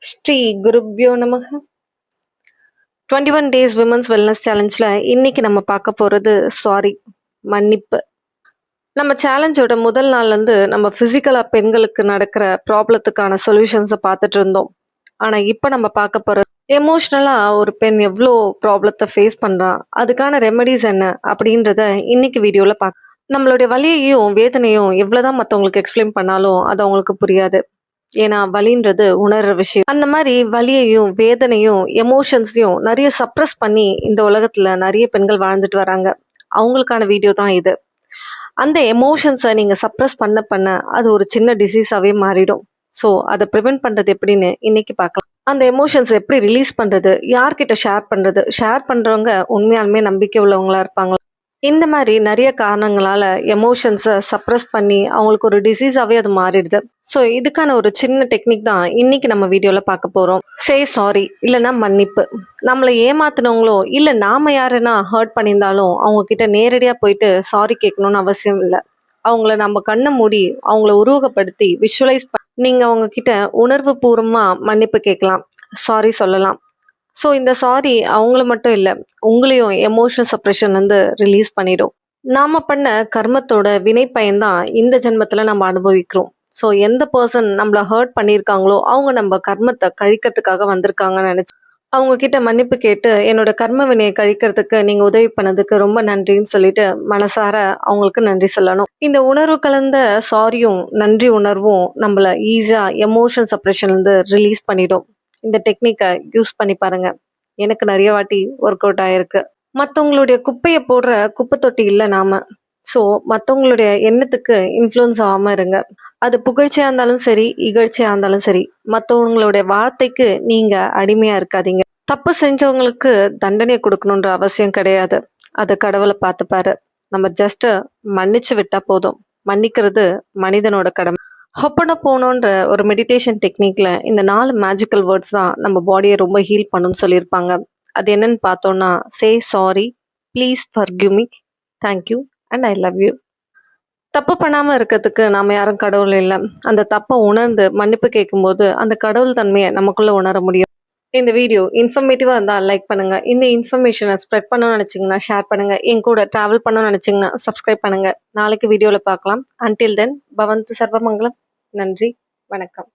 ஸ்ரீ குருப்யோ நமக. 21 days women's wellness சேலஞ்சில் இன்னைக்கு நம்ம பார்க்க போகிறது மன்னிப்பு. நம்ம சேலஞ்சோட முதல் நாள்லேருந்து நம்ம ஃபிசிக்கலாக பெண்களுக்கு நடக்கிற ப்ராப்ளத்துக்கான சொல்யூஷன்ஸை பார்த்துட்டு இருந்தோம். ஆனால் இப்போ நம்ம பார்க்க போகிறது எமோஷ்னலாக ஒரு பெண் எவ்வளோ ப்ராப்ளத்தை ஃபேஸ் பண்ணுறா, அதுக்கான ரெமெடிஸ் என்ன அப்படின்றத இன்னைக்கு வீடியோவில் பார்க்க. நம்மளுடைய வலியையும் வேதனையும் எவ்வளோதான் மற்றவங்களுக்கு எக்ஸ்பிளைன் பண்ணாலும் அது அவங்களுக்கு புரியாது. ஏன்னா வலின்றது உணர்ற விஷயம். அந்த மாதிரி வலியையும் வேதனையும் எமோஷன்ஸையும் நிறைய சப்ரஸ் பண்ணி இந்த உலகத்துல நிறைய பெண்கள் வாழ்ந்துட்டு வராங்க. அவங்களுக்கான வீடியோ தான் இது. அந்த எமோஷன்ஸை நீங்க சப்ரஸ் பண்ண அது ஒரு சின்ன டிசீஸாவே மாறிடும். ஸோ அதை ப்ரிவென்ட் பண்றது எப்படின்னு இன்னைக்கு பார்க்கலாம். அந்த எமோஷன்ஸ் எப்படி ரிலீஸ் பண்றது, யார்கிட்ட ஷேர் பண்றவங்க உண்மையாலுமே நம்பிக்கை உள்ளவங்களா இருப்பாங்க. இந்த மாதிரி நிறைய காரணங்களால எமோஷன்ஸை சப்ரஸ் பண்ணி அவங்களுக்கு ஒரு டிசீஸாவே அது மாறிடுது. ஸோ இதுக்கான ஒரு சின்ன டெக்னிக் தான் இன்னைக்கு நம்ம வீடியோவில் பார்க்க போகிறோம். சே சாரி இல்லைன்னா மன்னிப்பு. நம்மளை ஏமாத்தினவங்களோ இல்லை நாம யாருன்னா ஹர்ட் பண்ணியிருந்தாலும் அவங்க கிட்ட நேரடியாக போயிட்டு சாரி கேட்கணும்னு அவசியம் இல்லை. அவங்கள நம்ம கண்ணை மூடி அவங்கள உருவகப்படுத்தி விஷுவலைஸ் நீங்கள் அவங்க கிட்ட உணர்வு பூர்வமாக மன்னிப்பு கேட்கலாம், சாரி சொல்லலாம். ஸோ இந்த சாரி அவங்கள மட்டும் இல்லை, உங்களையும் எமோஷனல் சப்ரெஷன் வந்து ரிலீஸ் பண்ணிடும். நாம் பண்ண கர்மத்தோட வினை பயன்தான் இந்த ஜென்மத்தில் நம்ம அனுபவிக்கிறோம். ஸோ எந்த பர்சன் நம்மளை ஹர்ட் பண்ணியிருக்காங்களோ அவங்க நம்ம கர்மத்தை கழிக்கிறதுக்காக வந்திருக்காங்கன்னு நினச்சி அவங்க கிட்ட மன்னிப்பு கேட்டு என்னோட கர்ம வினையை கழிக்கிறதுக்கு நீங்கள் உதவி பண்ணதுக்கு ரொம்ப நன்றின்னு சொல்லிட்டு மனசார அவங்களுக்கு நன்றி சொல்லணும். இந்த உணர்வு கலந்த சாரியும் நன்றி உணர்வும் நம்மளை ஈஸியாக எமோஷன் சப்ரெஷன்லேருந்து ரிலீஸ் பண்ணிடும். இந்த டெக்னிக்கை யூஸ் பண்ணி பாருங்க. எனக்கு நிறைய வாட்டி ஒர்க் அவுட் ஆயிருக்கு. மற்றவங்களுடைய குப்பையை போடுற குப்பை தொட்டி இல்லை நாம. ஸோ மற்றவங்களுடைய எண்ணத்துக்கு இன்ஃப்ளூயன்ஸ் ஆகாமல் இருங்க. அது புகழ்ச்சியாக இருந்தாலும் சரி, இகழ்ச்சியாக இருந்தாலும் சரி, மற்றவங்களுடைய வார்த்தைக்கு நீங்கள் அடிமையாக இருக்காதீங்க. தப்பு செஞ்சவங்களுக்கு தண்டனை கொடுக்கணுன்ற அவசியம் கிடையாது. அது கடவுளை பார்த்துப்பாரு. நம்ம ஜஸ்ட் மன்னிச்சு விட்டா போதும். மன்னிக்கிறது மனிதனோட கடமை. ஹொப்பனோபோனோன்ற ஒரு மெடிடேஷன் டெக்னிக்ல இந்த 4 மேஜிக்கல் வேர்ட்ஸ் தான் நம்ம பாடியை ரொம்ப ஹீல் பண்ணுன்னு சொல்லியிருப்பாங்க. அது என்னன்னு பார்த்தோம்னா, say sorry, please forgive me, thank you and I love you. தப்பு பண்ணாமல் இருக்கிறதுக்கு நாம் யாரும் கடவுள் இல்லை. அந்த தப்பை உணர்ந்து மன்னிப்பு கேட்கும்போது அந்த கடவுள் தன்மையை நமக்குள்ளே உணர முடியும். இந்த வீடியோ இன்ஃபர்மேட்டிவாக இருந்தால் லைக் பண்ணுங்கள். இந்த இன்ஃபர்மேஷனை ஸ்ப்ரெட் பண்ணணும்னு நினச்சிங்கன்னா ஷேர் பண்ணுங்கள். என் கூட ட்ராவல் பண்ணணும்னு நினச்சிங்கன்னா சப்ஸ்கிரைப் பண்ணுங்கள். நாளைக்கு வீடியோவில் பார்க்கலாம். அன்டில் தென் பவந்து சர்வமங்கலம். நன்றி, வணக்கம்.